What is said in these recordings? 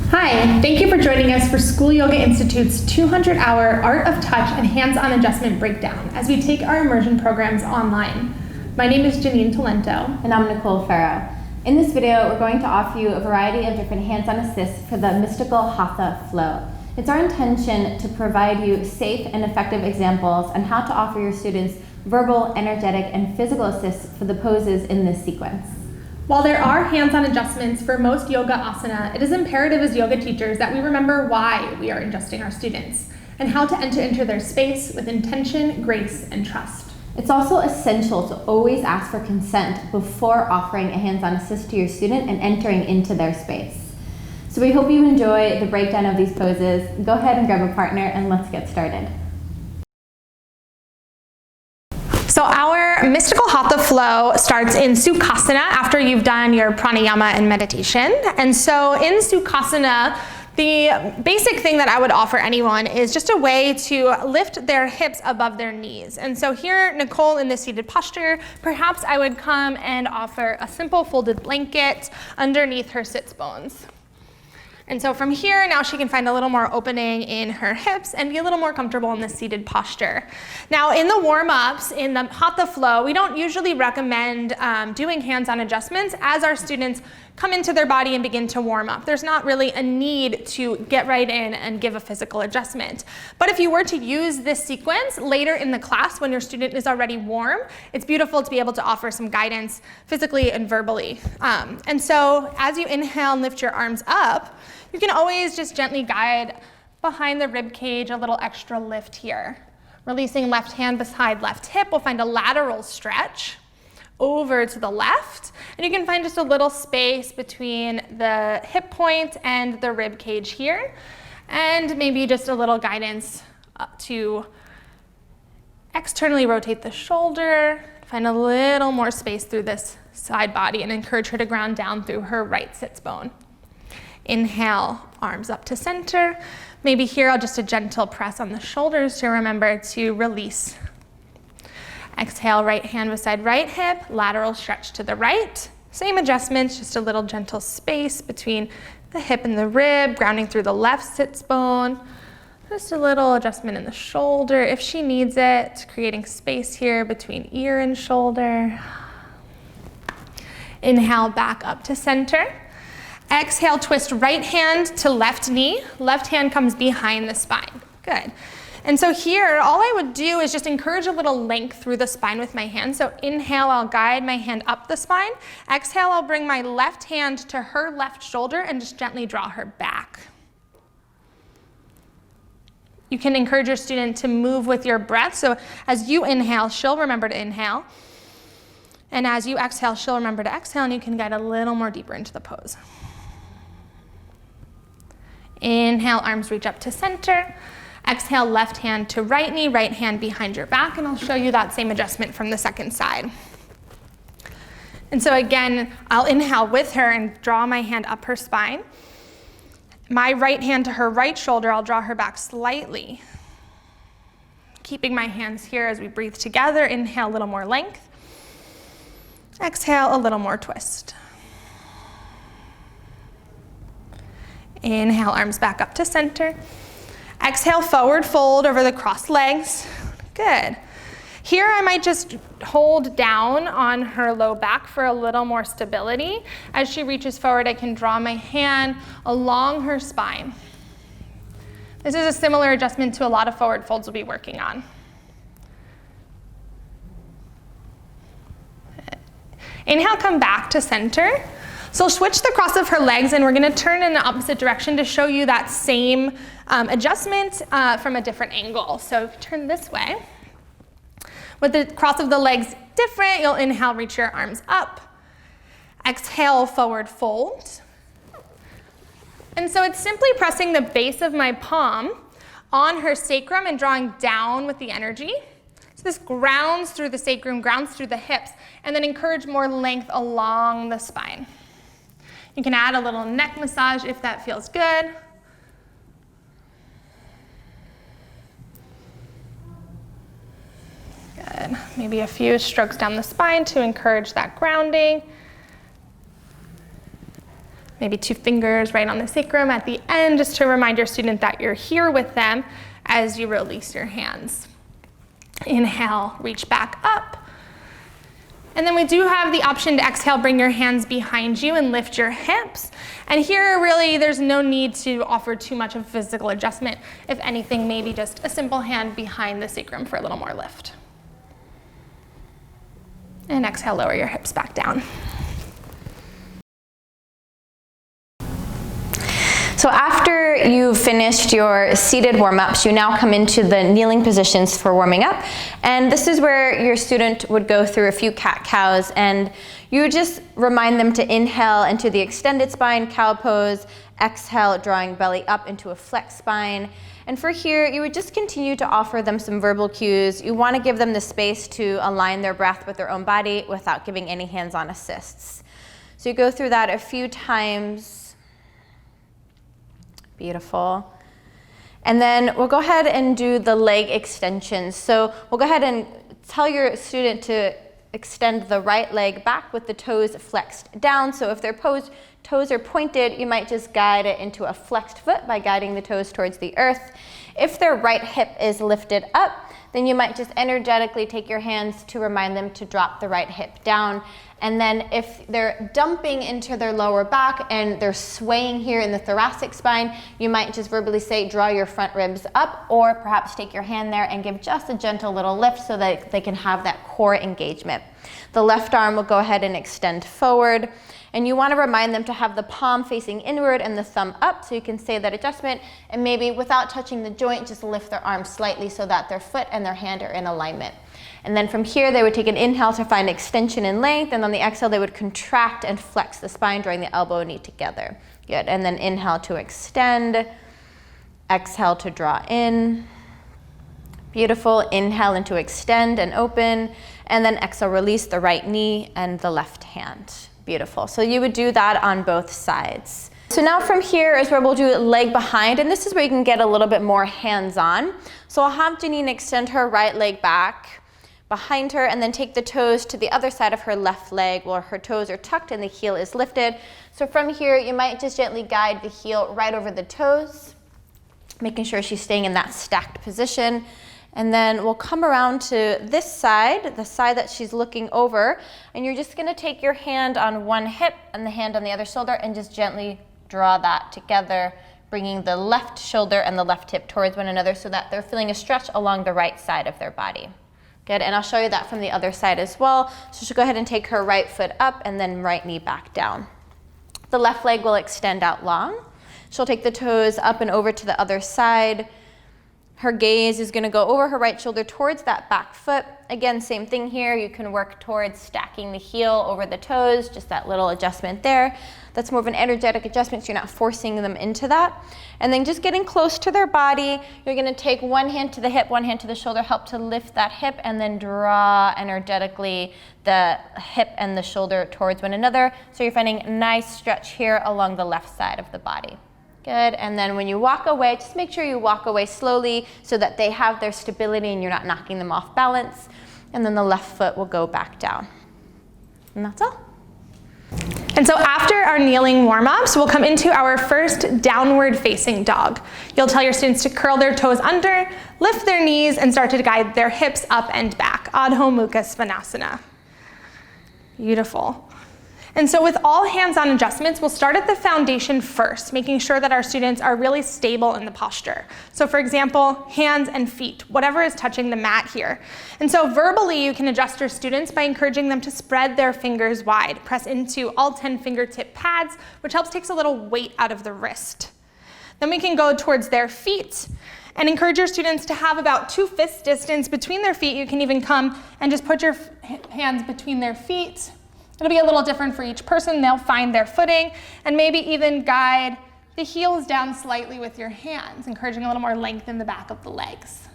Hi, thank you for joining us for School Yoga Institute's 200-hour Art of Touch and Hands-on Adjustment Breakdown as we take our immersion programs online. My name is Janine Talento. And I'm Nicole Farrow. In this video, we're going to offer you a variety of different hands-on assists for the mystical Hatha flow. It's our intention to provide you safe and effective examples on how to offer your students verbal, energetic, and physical assists for the poses in this sequence. While there are hands-on adjustments for most yoga asana, it is imperative as yoga teachers that we remember why we are adjusting our students and how to enter into their space with intention, grace, and trust. It's also essential to always ask for consent before offering a hands-on assist to your student and entering into their space. So we hope you enjoy the breakdown of these poses. Go ahead and grab a partner and let's get started. So our mystical Hatha flow starts in Sukhasana after you've done your pranayama and meditation. And so in Sukhasana, the basic thing that I would offer anyone is just a way to lift their hips above their knees. And so here, Nicole, in this seated posture, perhaps I would come and offer a simple folded blanket underneath her sits bones. And so from here, now she can find a little more opening in her hips and be a little more comfortable in this seated posture. Now in the warm-ups, in the Hatha flow, we don't usually recommend doing hands-on adjustments as our students come into their body and begin to warm up. There's not really a need to get right in and give a physical adjustment. But if you were to use this sequence later in the class when your student is already warm, it's beautiful to be able to offer some guidance physically and verbally. And so as you inhale and lift your arms up, you can always just gently guide behind the rib cage, a little extra lift here. Releasing left hand beside left hip, we'll find a lateral stretch over to the left, and you can find just a little space between the hip point and the rib cage here, and maybe just a little guidance to externally rotate the shoulder, find a little more space through this side body, and encourage her to ground down through her right sits bone. Inhale, arms up to center. Maybe here I'll just a gentle press on the shoulders to remember to release. Exhale, right hand beside right hip, lateral stretch to the right. Same adjustments, just a little gentle space between the hip and the rib, grounding through the left sits bone. Just a little adjustment in the shoulder if she needs it, creating space here between ear and shoulder. Inhale, back up to center. Exhale, twist right hand to left knee. Left hand comes behind the spine. Good. And so here, all I would do is just encourage a little length through the spine with my hand. So inhale, I'll guide my hand up the spine. Exhale, I'll bring my left hand to her left shoulder and just gently draw her back. You can encourage your student to move with your breath. So as you inhale, she'll remember to inhale. And as you exhale, she'll remember to exhale, and you can guide a little more deeper into the pose. Inhale, arms reach up to center. Exhale, left hand to right knee, right hand behind your back, and I'll show you that same adjustment from the second side. And so again, I'll inhale with her and draw my hand up her spine. My right hand to her right shoulder, I'll draw her back slightly. Keeping my hands here as we breathe together. Inhale, a little more length. Exhale, a little more twist. Inhale, arms back up to center. Exhale, forward fold over the crossed legs. Good. Here I might just hold down on her low back for a little more stability. As she reaches forward, I can draw my hand along her spine. This is a similar adjustment to a lot of forward folds we'll be working on. Inhale, come back to center. So switch the cross of her legs, and we're going to turn in the opposite direction to show you that same adjustment from a different angle. So if you turn this way, with the cross of the legs different, you'll inhale, reach your arms up. Exhale, forward fold. And so it's simply pressing the base of my palm on her sacrum and drawing down with the energy. So this grounds through the sacrum, grounds through the hips, and then encourage more length along the spine. You can add a little neck massage if that feels good. Good. Maybe a few strokes down the spine to encourage that grounding. Maybe 2 fingers right on the sacrum at the end, just to remind your student that you're here with them as you release your hands. Inhale, reach back up. And then we do have the option to exhale, bring your hands behind you and lift your hips. And here, really, there's no need to offer too much of physical adjustment. If anything, maybe just a simple hand behind the sacrum for a little more lift. And exhale, lower your hips back down. So after you've finished your seated warm-ups, you now come into the kneeling positions for warming up. And this is where your student would go through a few cat-cows, and you just remind them to inhale into the extended spine, cow pose, exhale, drawing belly up into a flexed spine. And for here, you would just continue to offer them some verbal cues. You want to give them the space to align their breath with their own body without giving any hands-on assists. So you go through that a few times. Beautiful. And then we'll go ahead and do the leg extensions. So we'll go ahead and tell your student to extend the right leg back with the toes flexed down. So if their toes are pointed, you might just guide it into a flexed foot by guiding the toes towards the earth. If their right hip is lifted up, then you might just energetically take your hands to remind them to drop the right hip down. And then if they're dumping into their lower back and they're swaying here in the thoracic spine, you might just verbally say, draw your front ribs up, or perhaps take your hand there and give just a gentle little lift so that they can have that core engagement. The left arm will go ahead and extend forward. And you want to remind them to have the palm facing inward and the thumb up, so you can say that adjustment, and maybe without touching the joint, just lift their arm slightly so that their foot and their hand are in alignment. And then from here, they would take an inhale to find extension and length, and on the exhale, they would contract and flex the spine, drawing the elbow and knee together. Good, and then inhale to extend, exhale to draw in. Beautiful, inhale into extend and open, and then exhale, release the right knee and the left hand. Beautiful, so you would do that on both sides. So now from here is where we'll do leg behind, and this is where you can get a little bit more hands-on. So I'll have Janine extend her right leg back behind her and then take the toes to the other side of her left leg where her toes are tucked and the heel is lifted. So from here, you might just gently guide the heel right over the toes, making sure she's staying in that stacked position. And then we'll come around to this side, the side that she's looking over, and you're just gonna take your hand on one hip and the hand on the other shoulder and just gently draw that together, bringing the left shoulder and the left hip towards one another so that they're feeling a stretch along the right side of their body. Good, and I'll show you that from the other side as well. So she'll go ahead and take her right foot up and then right knee back down. The left leg will extend out long. She'll take the toes up and over to the other side. Her gaze is gonna go over her right shoulder towards that back foot. Again, same thing here. You can work towards stacking the heel over the toes, just that little adjustment there. That's more of an energetic adjustment, so you're not forcing them into that. And then just getting close to their body, you're gonna take one hand to the hip, one hand to the shoulder, help to lift that hip, and then draw energetically the hip and the shoulder towards one another. So you're finding a nice stretch here along the left side of the body. Good, and then when you walk away, just make sure you walk away slowly so that they have their stability and you're not knocking them off balance. And then the left foot will go back down. And that's all. And so after our kneeling warm-ups, we'll come into our first downward facing dog. You'll tell your students to curl their toes under, lift their knees, and start to guide their hips up and back. Adho Mukha Svanasana. Beautiful. And so with all hands-on adjustments, we'll start at the foundation first, making sure that our students are really stable in the posture. So for example, hands and feet, whatever is touching the mat here. And so verbally, you can adjust your students by encouraging them to spread their fingers wide, press into all 10 fingertip pads, which helps takes a little weight out of the wrist. Then we can go towards their feet and encourage your students to have about 2 fist distance between their feet. You can even come and just put your hands between their feet. It'll be a little different for each person. They'll find their footing and maybe even guide the heels down slightly with your hands, encouraging a little more length in the back of the legs.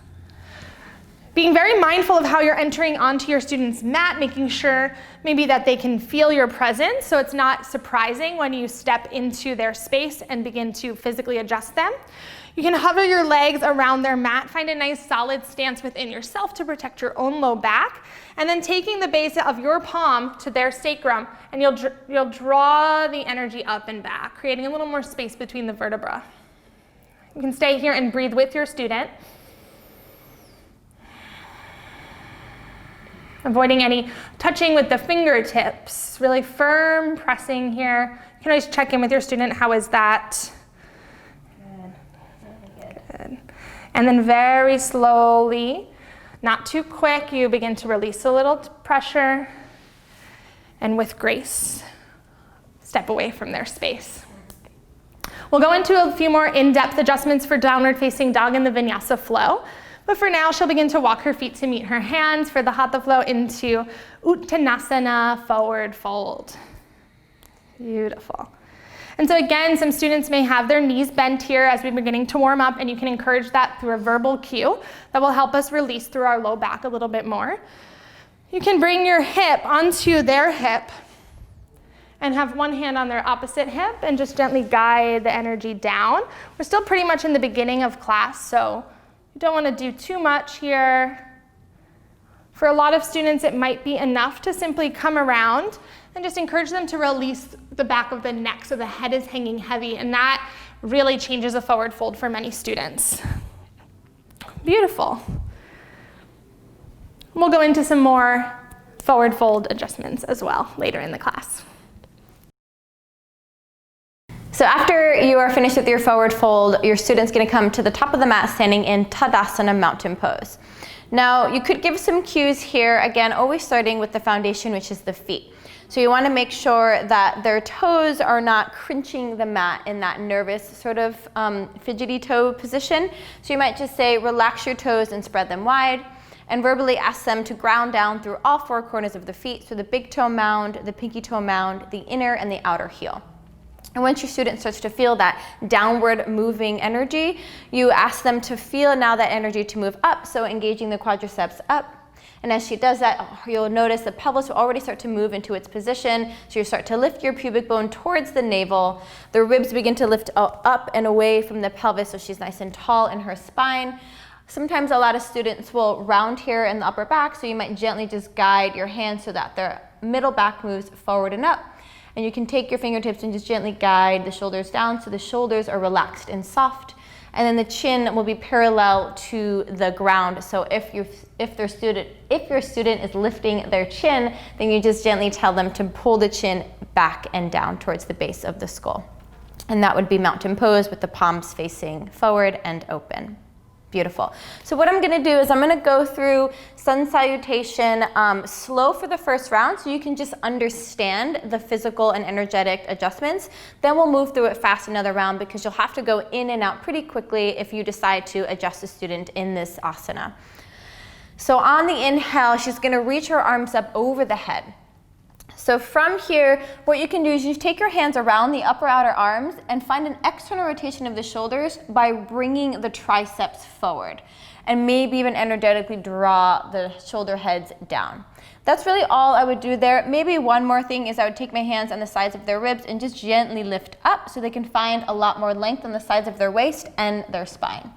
Being very mindful of how you're entering onto your student's mat, making sure maybe that they can feel your presence so it's not surprising when you step into their space and begin to physically adjust them. You can hover your legs around their mat, find a nice solid stance within yourself to protect your own low back, and then taking the base of your palm to their sacrum, and you'll draw the energy up and back, creating a little more space between the vertebrae. You can stay here and breathe with your student. Avoiding any touching with the fingertips, really firm pressing here. You can always check in with your student, how is that? Good, really Good. And then very slowly, not too quick, you begin to release a little pressure, and with grace, step away from their space. We'll go into a few more in-depth adjustments for downward facing dog in the vinyasa flow. But for now, she'll begin to walk her feet to meet her hands for the Hatha flow into Uttanasana, forward fold. Beautiful. And so again, some students may have their knees bent here as we're beginning to warm up, and you can encourage that through a verbal cue that will help us release through our low back a little bit more. You can bring your hip onto their hip and have one hand on their opposite hip and just gently guide the energy down. We're still pretty much in the beginning of class, so you don't want to do too much here. For a lot of students, it might be enough to simply come around and just encourage them to release the back of the neck so the head is hanging heavy, and that really changes a forward fold for many students. Beautiful. We'll go into some more forward fold adjustments as well later in the class. So after you are finished with your forward fold, your student's going to come to the top of the mat standing in Tadasana mountain pose. Now you could give some cues here, again always starting with the foundation, which is the feet. So you want to make sure that their toes are not crunching the mat in that nervous sort of fidgety toe position. So you might just say relax your toes and spread them wide, and verbally ask them to ground down through all four corners of the feet, so the big toe mound, the pinky toe mound, the inner and the outer heel. And once your student starts to feel that downward moving energy, you ask them to feel now that energy to move up, so engaging the quadriceps up. And as she does that, you'll notice the pelvis will already start to move into its position, so you start to lift your pubic bone towards the navel. The ribs begin to lift up and away from the pelvis, so she's nice and tall in her spine. Sometimes a lot of students will round here in the upper back, so you might gently just guide your hands so that their middle back moves forward and up. And you can take your fingertips and just gently guide the shoulders down so the shoulders are relaxed and soft. And then the chin will be parallel to the ground. So if your student is lifting their chin, then you just gently tell them to pull the chin back and down towards the base of the skull. And that would be mountain pose with the palms facing forward and open. Beautiful. So what I'm going to do is I'm going to go through sun salutation slow for the first round so you can just understand the physical and energetic adjustments. Then we'll move through it fast another round because you'll have to go in and out pretty quickly if you decide to adjust a student in this asana. So on the inhale, she's going to reach her arms up over the head. So from here, what you can do is you take your hands around the upper outer arms and find an external rotation of the shoulders by bringing the triceps forward, and maybe even energetically draw the shoulder heads down. That's really all I would do there. Maybe one more thing is I would take my hands on the sides of their ribs and just gently lift up so they can find a lot more length on the sides of their waist and their spine.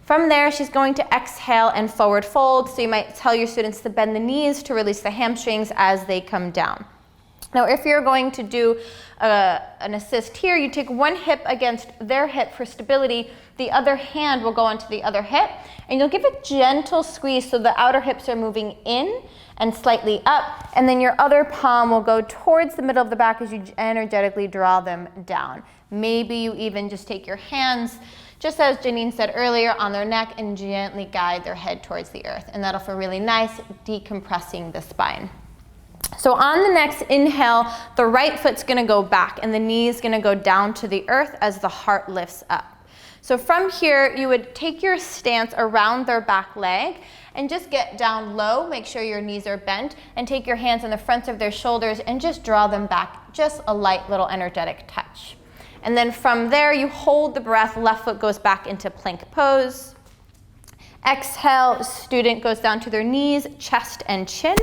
From there, she's going to exhale and forward fold. So you might tell your students to bend the knees to release the hamstrings as they come down. Now, if you're going to do an assist here, you take one hip against their hip for stability. The other hand will go onto the other hip, and you'll give a gentle squeeze so the outer hips are moving in and slightly up, and then your other palm will go towards the middle of the back as you energetically draw them down. Maybe you even just take your hands, just as Janine said earlier, on their neck and gently guide their head towards the earth, and that'll feel really nice, decompressing the spine. So on the next inhale, the right foot's gonna go back and the knee's gonna go down to the earth as the heart lifts up. So from here, you would take your stance around their back leg and just get down low, make sure your knees are bent, and take your hands on the fronts of their shoulders and just draw them back, just a light little energetic touch. And then from there, you hold the breath, left foot goes back into plank pose. Exhale, student goes down to their knees, chest and chin.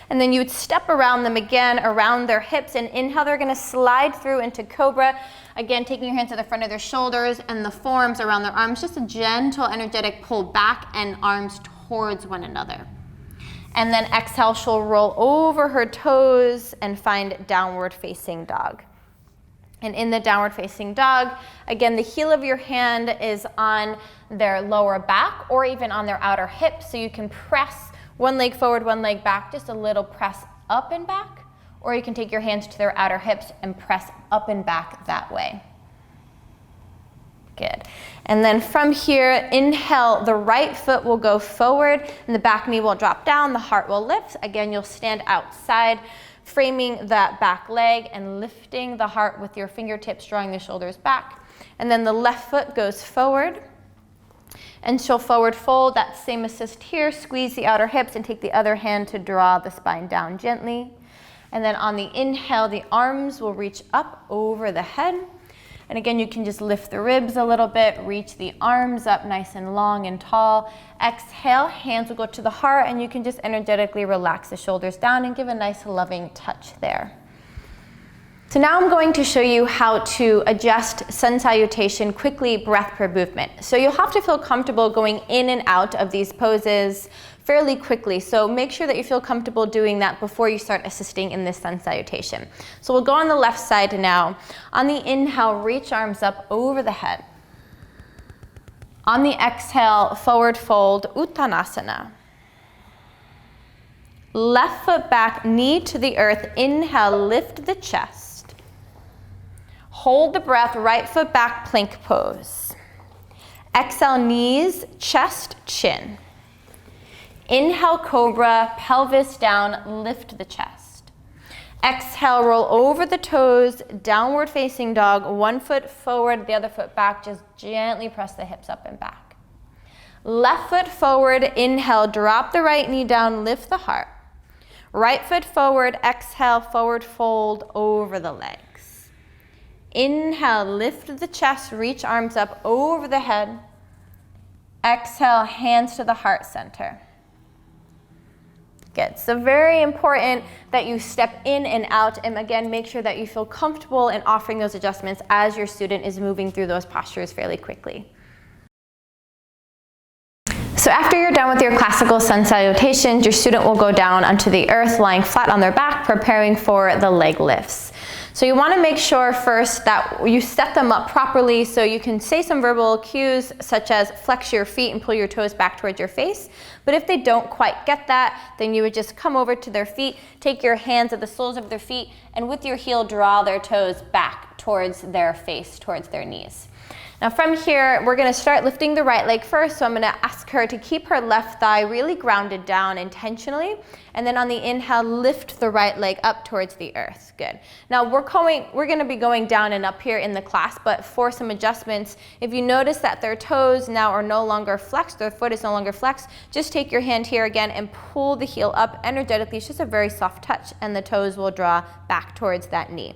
And then you would step around them again, around their hips, and inhale, they're gonna slide through into cobra. Again, taking your hands to the front of their shoulders and the forearms around their arms, just a gentle, energetic pull back and arms towards one another. And then exhale, she'll roll over her toes and find downward facing dog. And in the downward facing dog, again, the heel of your hand is on their lower back or even on their outer hip, so you can press one leg forward, one leg back, just a little press up and back, or you can take your hands to their outer hips and press up and back that way. Good. And then from here, inhale, the right foot will go forward and the back knee will drop down, the heart will lift. Again, you'll stand outside, framing that back leg and lifting the heart with your fingertips, drawing the shoulders back. And then the left foot goes forward and she'll forward fold, that same assist here, squeeze the outer hips and take the other hand to draw the spine down gently. And then on the inhale, the arms will reach up over the head. And again, you can just lift the ribs a little bit, reach the arms up nice and long and tall. Exhale, hands will go to the heart, and you can just energetically relax the shoulders down and give a nice loving touch there. So now I'm going to show you how to adjust sun salutation quickly, breath per movement. So you'll have to feel comfortable going in and out of these poses fairly quickly. So make sure that you feel comfortable doing that before you start assisting in this sun salutation. So we'll go on the left side now. On the inhale, reach arms up over the head. On the exhale, forward fold, Uttanasana. Left foot back, knee to the earth. Inhale, lift the chest. Hold the breath, right foot back, plank pose. Exhale, knees, chest, chin. Inhale, cobra, pelvis down, lift the chest. Exhale, roll over the toes, downward facing dog, one foot forward, the other foot back, just gently press the hips up and back. Left foot forward, inhale, drop the right knee down, lift the heart. Right foot forward, exhale, forward fold over the legs. Inhale, lift the chest, reach arms up over the head. Exhale, hands to the heart center. Good. So very important that you step in and out, and again, make sure that you feel comfortable in offering those adjustments as your student is moving through those postures fairly quickly. So after you're done with your classical sun salutations, your student will go down onto the earth, lying flat on their back, preparing for the leg lifts. So you want to make sure first that you set them up properly, so you can say some verbal cues such as flex your feet and pull your toes back towards your face. But if they don't quite get that, then you would just come over to their feet, take your hands at the soles of their feet, and with your heel draw their toes back towards their face, towards their knees. Now from here, we're going to start lifting the right leg first, so I'm going to ask her to keep her left thigh really grounded down intentionally, and then on the inhale, lift the right leg up towards the earth. Good. Now we're going to be going down and up here in the class, but for some adjustments, if you notice that their toes now are no longer flexed, their foot is no longer flexed, just take your hand here again and pull the heel up energetically. It's just a very soft touch, and the toes will draw back towards that knee.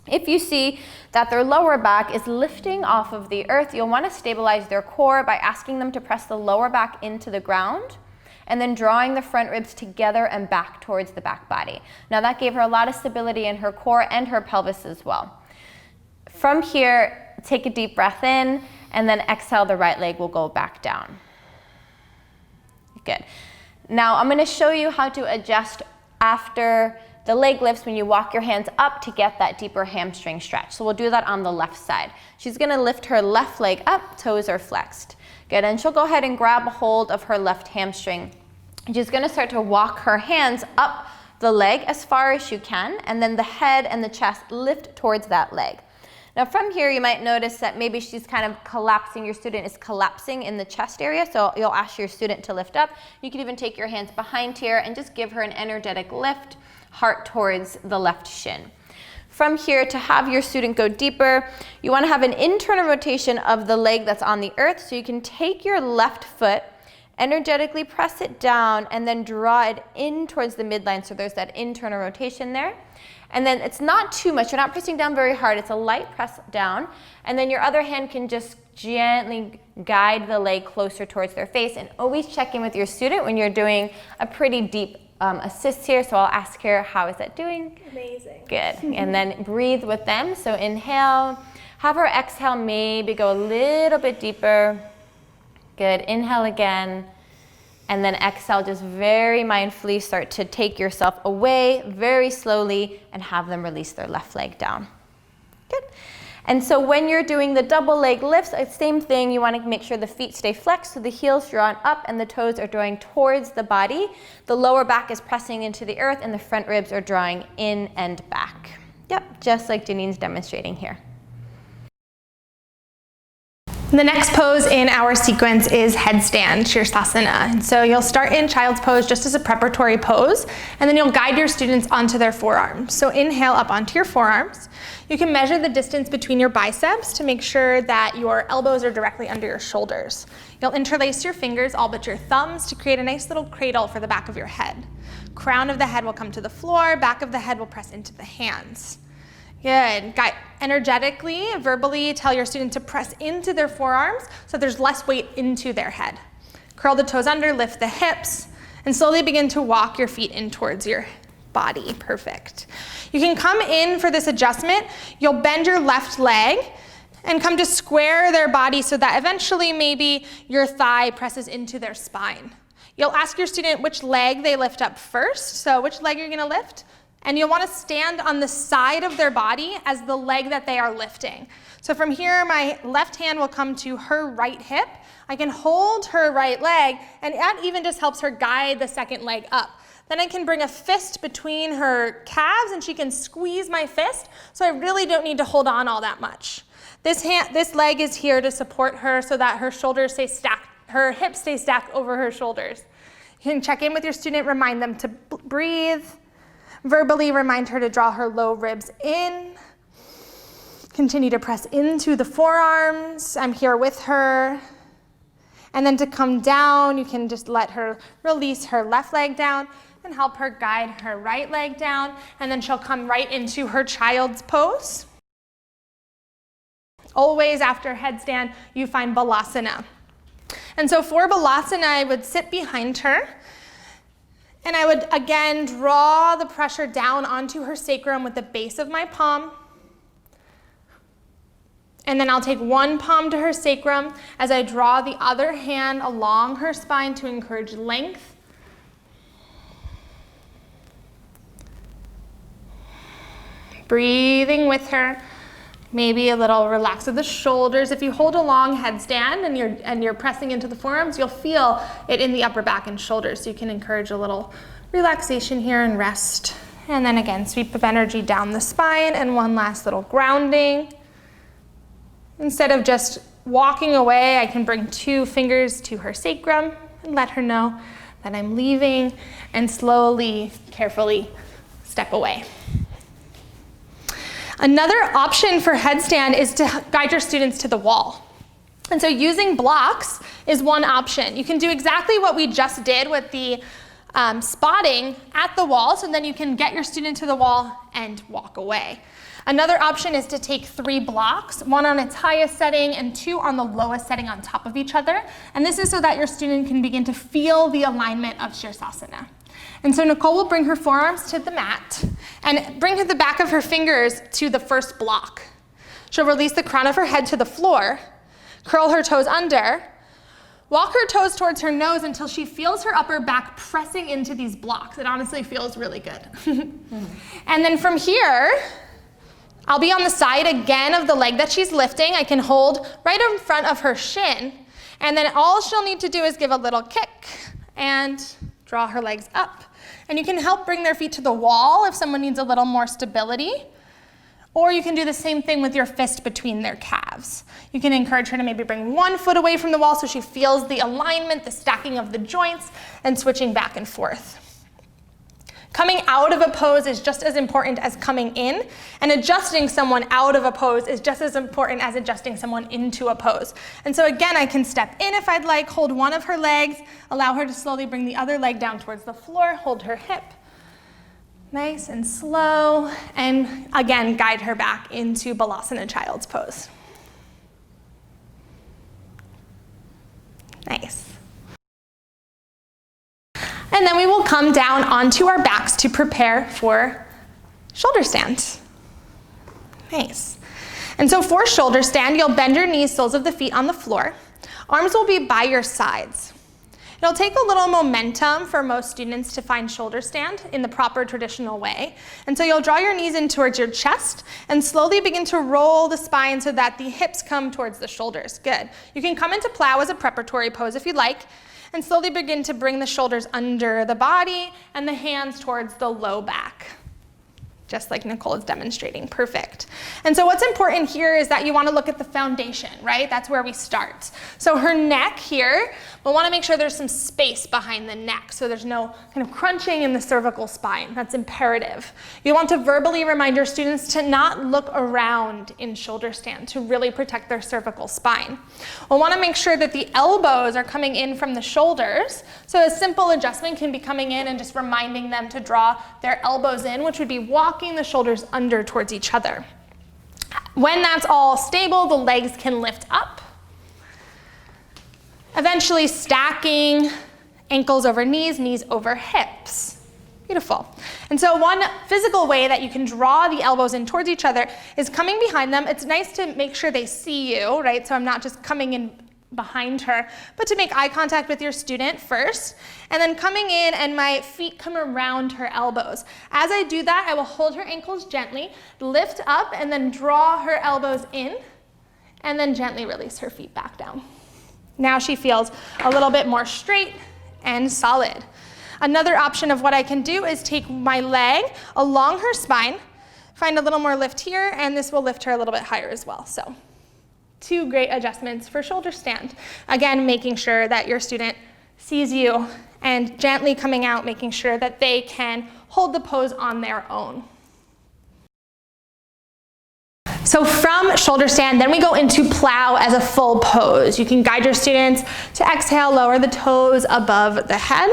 If you see that their lower back is lifting off of the earth, you'll want to stabilize their core by asking them to press the lower back into the ground and then drawing the front ribs together and back towards the back body. Now that gave her a lot of stability in her core and her pelvis as well. From here, take a deep breath in and then exhale, the right leg will go back down. Good. Now I'm going to show you how to adjust after the leg lifts when you walk your hands up to get that deeper hamstring stretch. So we'll do that on the left side. She's going to lift her left leg up, toes are flexed. Good, and she'll go ahead and grab a hold of her left hamstring. She's going to start to walk her hands up the leg as far as you can, and then the head and the chest lift towards that leg. Now from here, you might notice that maybe she's kind of collapsing, your student is collapsing in the chest area, so you'll ask your student to lift up. You can even take your hands behind here and just give her an energetic lift, heart towards the left shin. From here, to have your student go deeper, you want to have an internal rotation of the leg that's on the earth, so you can take your left foot, energetically press it down, and then draw it in towards the midline, so there's that internal rotation there. And then it's not too much, you're not pressing down very hard, it's a light press down, and then your other hand can just gently guide the leg closer towards their face, and always check in with your student when you're doing a pretty deep assists here, so I'll ask her, how is that doing? Amazing. Good. And then breathe with them. So inhale, have her exhale maybe go a little bit deeper. Good. Inhale again. And then exhale, just very mindfully start to take yourself away very slowly and have them release their left leg down. Good. And so when you're doing the double leg lifts, same thing, you want to make sure the feet stay flexed, so the heels drawn up and the toes are drawing towards the body. The lower back is pressing into the earth and the front ribs are drawing in and back. Yep, just like Janine's demonstrating here. The next pose in our sequence is headstand, Shirsasana. And so you'll start in child's pose just as a preparatory pose, and then you'll guide your students onto their forearms. So inhale up onto your forearms. You can measure the distance between your biceps to make sure that your elbows are directly under your shoulders. You'll interlace your fingers, all but your thumbs, to create a nice little cradle for the back of your head. Crown of the head will come to the floor, back of the head will press into the hands. Good. Energetically, verbally tell your student to press into their forearms so there's less weight into their head. Curl the toes under, lift the hips, and slowly begin to walk your feet in towards your body. Perfect. You can come in for this adjustment. You'll bend your left leg and come to square their body so that eventually maybe your thigh presses into their spine. You'll ask your student which leg they lift up first. So which leg you're going to lift? And you'll want to stand on the side of their body as the leg that they are lifting. So from here, my left hand will come to her right hip. I can hold her right leg, and that even just helps her guide the second leg up. Then I can bring a fist between her calves, and she can squeeze my fist, so I really don't need to hold on all that much. This leg is here to support her so that her shoulders stay stacked, her hips stay stacked over her shoulders. You can check in with your student, remind them to breathe. Verbally remind her to draw her low ribs in. Continue to press into the forearms. I'm here with her. And then to come down, you can just let her release her left leg down and help her guide her right leg down. And then she'll come right into her child's pose. Always after headstand, you find Balasana. And so for Balasana, I would sit behind her. And I would, again, draw the pressure down onto her sacrum with the base of my palm. And then I'll take one palm to her sacrum as I draw the other hand along her spine to encourage length. Breathing with her. Maybe a little relax of the shoulders. If you hold a long headstand and you're pressing into the forearms, you'll feel it in the upper back and shoulders. So you can encourage a little relaxation here and rest. And then again, sweep of energy down the spine and one last little grounding. Instead of just walking away, I can bring 2 fingers to her sacrum and let her know that I'm leaving and slowly, carefully step away. Another option for headstand is to guide your students to the wall. And so using blocks is one option. You can do exactly what we just did with the spotting at the wall, so then you can get your student to the wall and walk away. Another option is to take 3 blocks, 1 on its highest setting and 2 on the lowest setting on top of each other. And this is so that your student can begin to feel the alignment of Shirsasana. And so Nicole will bring her forearms to the mat and bring the back of her fingers to the first block. She'll release the crown of her head to the floor, curl her toes under, walk her toes towards her nose until she feels her upper back pressing into these blocks. It honestly feels really good. And then from here, I'll be on the side again of the leg that she's lifting. I can hold right in front of her shin, and then all she'll need to do is give a little kick and draw her legs up. And you can help bring their feet to the wall if someone needs a little more stability. Or you can do the same thing with your fist between their calves. You can encourage her to maybe bring 1 foot away from the wall so she feels the alignment, the stacking of the joints, and switching back and forth. Coming out of a pose is just as important as coming in, and adjusting someone out of a pose is just as important as adjusting someone into a pose. And so again, I can step in if I'd like, hold one of her legs, allow her to slowly bring the other leg down towards the floor, hold her hip, nice and slow, and again, guide her back into Balasana Child's Pose. Nice. And then we will come down onto our backs to prepare for shoulder stand. Nice. And so for shoulder stand, you'll bend your knees, soles of the feet on the floor. Arms will be by your sides. It'll take a little momentum for most students to find shoulder stand in the proper traditional way. And so you'll draw your knees in towards your chest and slowly begin to roll the spine so that the hips come towards the shoulders. Good. You can come into plow as a preparatory pose if you'd like, and slowly begin to bring the shoulders under the body and the hands towards the low back, just like Nicole is demonstrating. Perfect. And so what's important here is that you want to look at the foundation, right? That's where we start. So her neck here, we'll want to make sure there's some space behind the neck so there's no kind of crunching in the cervical spine. That's imperative. You want to verbally remind your students to not look around in shoulder stand to really protect their cervical spine. We'll want to make sure that the elbows are coming in from the shoulders. So a simple adjustment can be coming in and just reminding them to draw their elbows in, which would be walking the shoulders under towards each other. When that's all stable, the legs can lift up. Eventually stacking ankles over knees, knees over hips. Beautiful. And so one physical way that you can draw the elbows in towards each other is coming behind them. It's nice to make sure they see you, right? So I'm not just coming in behind her, but to make eye contact with your student first, and then coming in and my feet come around her elbows. As I do that, I will hold her ankles gently, lift up, and then draw her elbows in, and then gently release her feet back down. Now she feels a little bit more straight and solid. Another option of what I can do is take my leg along her spine, find a little more lift here, and this will lift her a little bit higher as well. So 2 great adjustments for shoulder stand. Again, making sure that your student sees you and gently coming out, making sure that they can hold the pose on their own. So from shoulder stand, then we go into plow as a full pose. You can guide your students to exhale, lower the toes above the head.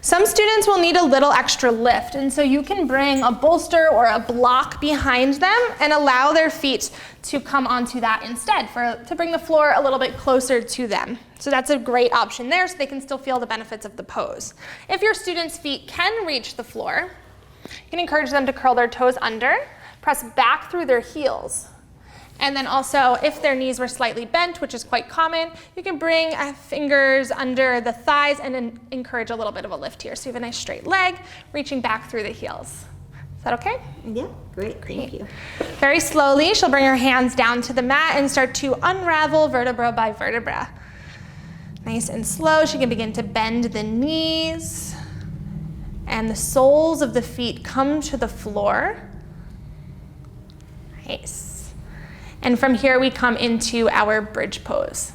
Some students will need a little extra lift, and so you can bring a bolster or a block behind them and allow their feet to come onto that instead to bring the floor a little bit closer to them. So that's a great option there so they can still feel the benefits of the pose. If your students' feet can reach the floor, you can encourage them to curl their toes under, press back through their heels. And then also, if their knees were slightly bent, which is quite common, you can bring fingers under the thighs and then encourage a little bit of a lift here. So you have a nice straight leg, reaching back through the heels. Is that okay? Yeah, great, thank you. Very slowly, she'll bring her hands down to the mat and start to unravel vertebra by vertebra. Nice and slow, she can begin to bend the knees, and the soles of the feet come to the floor. Nice. And from here we come into our bridge pose.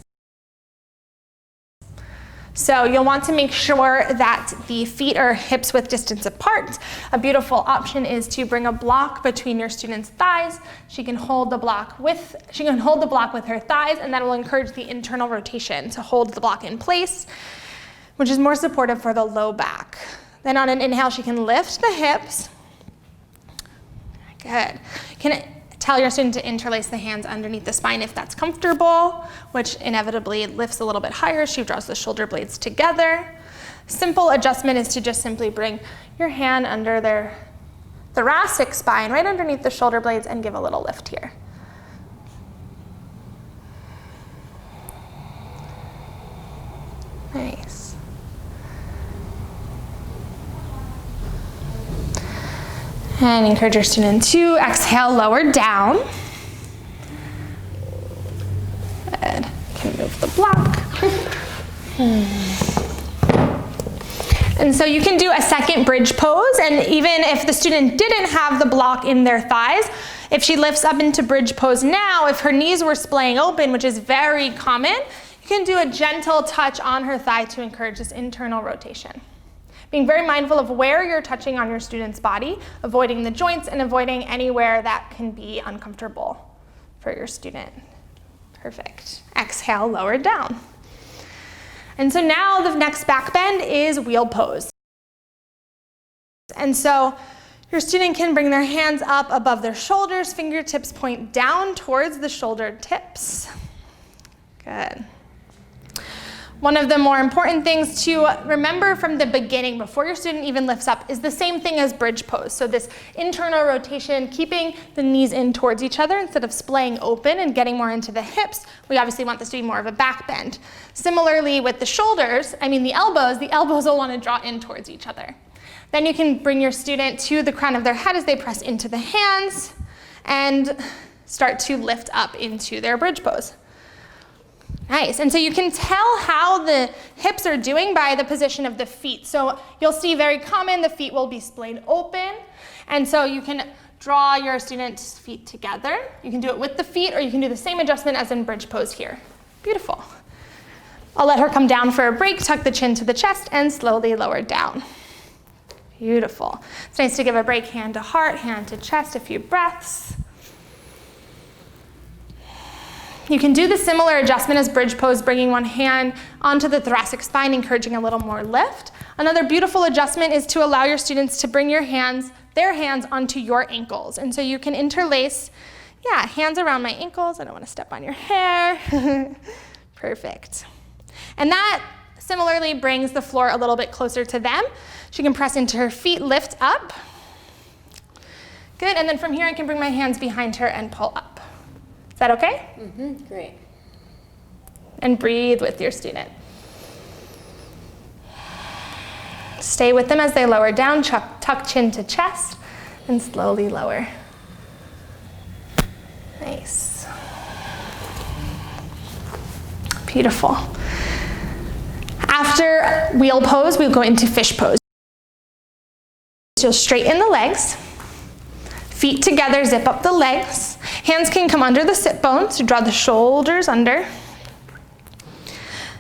So you'll want to make sure that the feet are hips width distance apart. A beautiful option is to bring a block between your student's thighs. She can hold the block with her thighs, and that will encourage the internal rotation to hold the block in place, which is more supportive for the low back. Then on an inhale, she can lift the hips. Good. Tell your student to interlace the hands underneath the spine if that's comfortable, which inevitably lifts a little bit higher. She draws the shoulder blades together. Simple adjustment is to just simply bring your hand under their thoracic spine, right underneath the shoulder blades, and give a little lift here. Nice. And encourage your student to exhale, lower down. Good. Can move the block. And so you can do a second bridge pose, and even if the student didn't have the block in their thighs, if she lifts up into bridge pose now, if her knees were splaying open, which is very common, you can do a gentle touch on her thigh to encourage this internal rotation. Being very mindful of where you're touching on your student's body, avoiding the joints and avoiding anywhere that can be uncomfortable for your student. Perfect. Exhale, lower down. And so now the next back bend is wheel pose. And so your student can bring their hands up above their shoulders, fingertips point down towards the shoulder tips. Good. One of the more important things to remember from the beginning, before your student even lifts up, is the same thing as bridge pose. So this internal rotation, keeping the knees in towards each other instead of splaying open and getting more into the hips. We obviously want this to be more of a back bend. Similarly with the shoulders, the elbows will want to draw in towards each other. Then you can bring your student to the crown of their head as they press into the hands and start to lift up into their bridge pose. Nice, and so you can tell how the hips are doing by the position of the feet. So you'll see very common, the feet will be splayed open. And so you can draw your student's feet together. You can do it with the feet, or you can do the same adjustment as in bridge pose here. Beautiful. I'll let her come down for a break, tuck the chin to the chest, and slowly lower down. Beautiful. It's nice to give a break, hand to heart, hand to chest, a few breaths. You can do the similar adjustment as bridge pose, bringing one hand onto the thoracic spine, encouraging a little more lift. Another beautiful adjustment is to allow your students to bring their hands onto your ankles. And so you can interlace, hands around my ankles. I don't want to step on your hair. Perfect. And that similarly brings the floor a little bit closer to them. She can press into her feet, lift up. Good, and then from here I can bring my hands behind her and pull up. Is that okay? Mm-hmm, great. And breathe with your student. Stay with them as they lower down, tuck chin to chest, and slowly lower. Nice. Beautiful. After wheel pose, we'll go into fish pose. So straighten the legs. Feet together, zip up the legs. Hands can come under the sit bones to draw the shoulders under.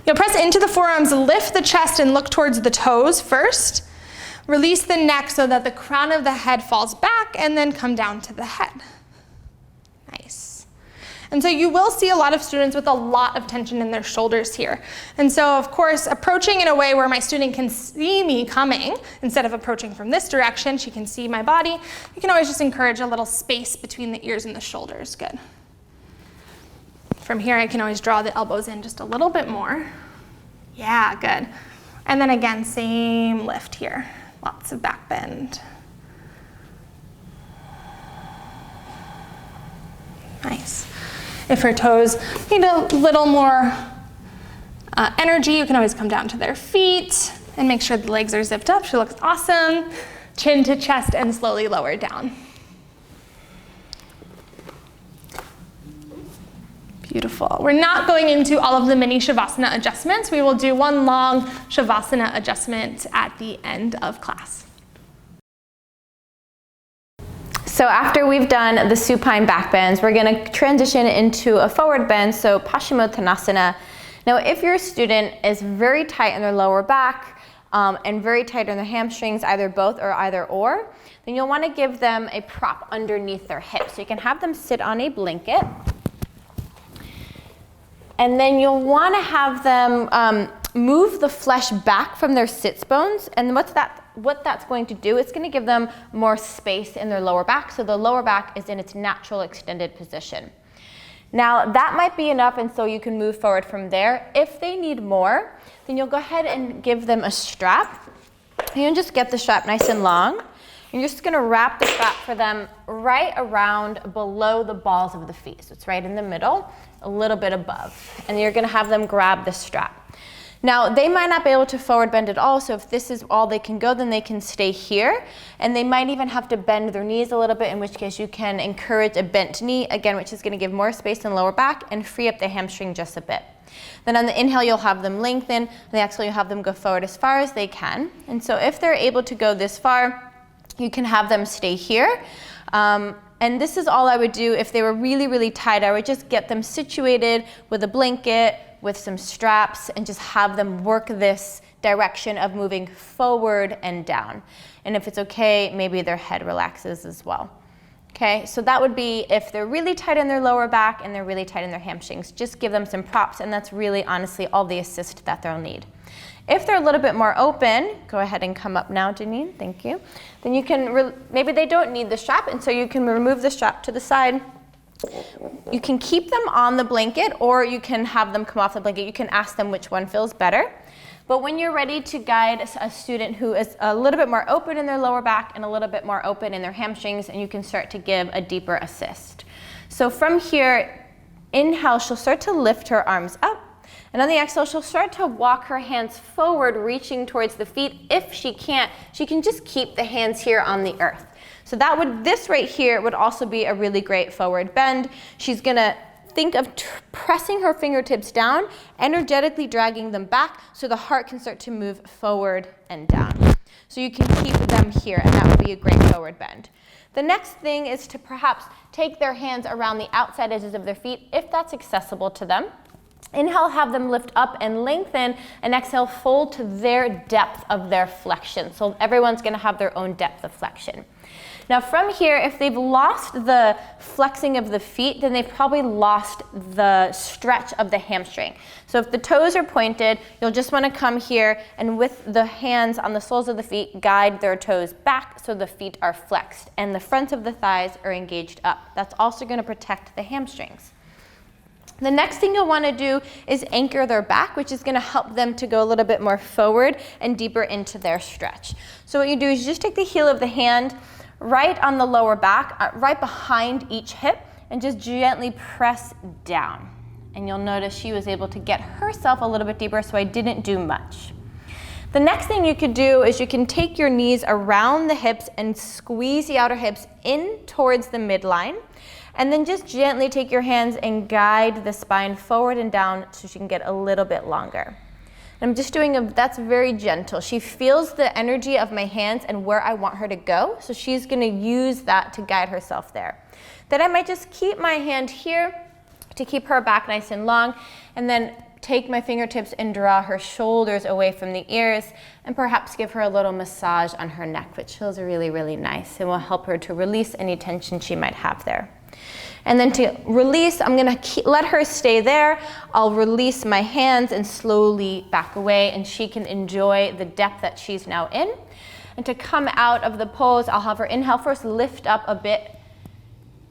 You'll press into the forearms, lift the chest and look towards the toes first. Release the neck so that the crown of the head falls back and then come down to the head. Nice. And so you will see a lot of students with a lot of tension in their shoulders here. And so of course, approaching in a way where my student can see me coming, instead of approaching from this direction, she can see my body. You can always just encourage a little space between the ears and the shoulders. Good. From here, I can always draw the elbows in just a little bit more. Yeah, good. And then again, same lift here. Lots of back bend. Nice. If her toes need a little more energy, you can always come down to their feet and make sure the legs are zipped up. She looks awesome. Chin to chest and slowly lower down. Beautiful. We're not going into all of the mini Shavasana adjustments. We will do one long Shavasana adjustment at the end of class. So after we've done the supine back bends, we're going to transition into a forward bend, so Paschimottanasana. Now if your student is very tight in their lower back and very tight in their hamstrings, either both or either or, then you'll want to give them a prop underneath their hips. So you can have them sit on a blanket. And then you'll want to have them move the flesh back from their sits bones. And what that's going to do, it's going to give them more space in their lower back. So the lower back is in its natural extended position. Now that might be enough, and so you can move forward from there. If they need more, then you'll go ahead and give them a strap. You can just get the strap nice and long. You're just going to wrap the strap for them right around below the balls of the feet. So it's right in the middle, a little bit above. And you're going to have them grab the strap. Now, they might not be able to forward bend at all, so if this is all they can go, then they can stay here. And they might even have to bend their knees a little bit, in which case you can encourage a bent knee, again, which is going to give more space in the lower back and free up the hamstring just a bit. Then on the inhale, you'll have them lengthen. On the exhale, you'll have them go forward as far as they can. And so if they're able to go this far, you can have them stay here. And this is all I would do if they were really, really tight. I would just get them situated with a blanket, with some straps, and just have them work this direction of moving forward and down. And if it's okay, maybe their head relaxes as well. Okay, so that would be if they're really tight in their lower back and they're really tight in their hamstrings. Just give them some props, and that's really honestly all the assist that they'll need. If they're a little bit more open, go ahead and come up now, Janine, thank you. Then you can, maybe they don't need the strap, and so you can remove the strap to the side You can keep them on the blanket or you can have them come off the blanket. You can ask them which one feels better. But when you're ready to guide a student who is a little bit more open in their lower back and a little bit more open in their hamstrings, and you can start to give a deeper assist. So from here, inhale, she'll start to lift her arms up. And on the exhale, she'll start to walk her hands forward, reaching towards the feet. If she can't, she can just keep the hands here on the earth. So this right here would also be a really great forward bend. She's gonna think of pressing her fingertips down, energetically dragging them back so the heart can start to move forward and down. So you can keep them here, and that would be a great forward bend. The next thing is to perhaps take their hands around the outside edges of their feet if that's accessible to them. Inhale, have them lift up and lengthen, and exhale, fold to their depth of their flexion. So everyone's gonna have their own depth of flexion. Now from here, if they've lost the flexing of the feet, then they've probably lost the stretch of the hamstring. So if the toes are pointed, you'll just wanna come here and with the hands on the soles of the feet, guide their toes back so the feet are flexed and the front of the thighs are engaged up. That's also gonna protect the hamstrings. The next thing you'll want to do is anchor their back, which is going to help them to go a little bit more forward and deeper into their stretch. So what you do is just take the heel of the hand right on the lower back, right behind each hip, and just gently press down. And you'll notice she was able to get herself a little bit deeper, so I didn't do much. The next thing you could do is you can take your knees around the hips and squeeze the outer hips in towards the midline. And then just gently take your hands and guide the spine forward and down so she can get a little bit longer. And I'm just that's very gentle. She feels the energy of my hands and where I want her to go, so she's gonna use that to guide herself there. Then I might just keep my hand here to keep her back nice and long, and then take my fingertips and draw her shoulders away from the ears, and perhaps give her a little massage on her neck, which feels really, really nice and will help her to release any tension she might have there. And then to release, I'm gonna let her stay there. I'll release my hands and slowly back away, and she can enjoy the depth that she's now in. And to come out of the pose, I'll have her inhale first, lift up a bit,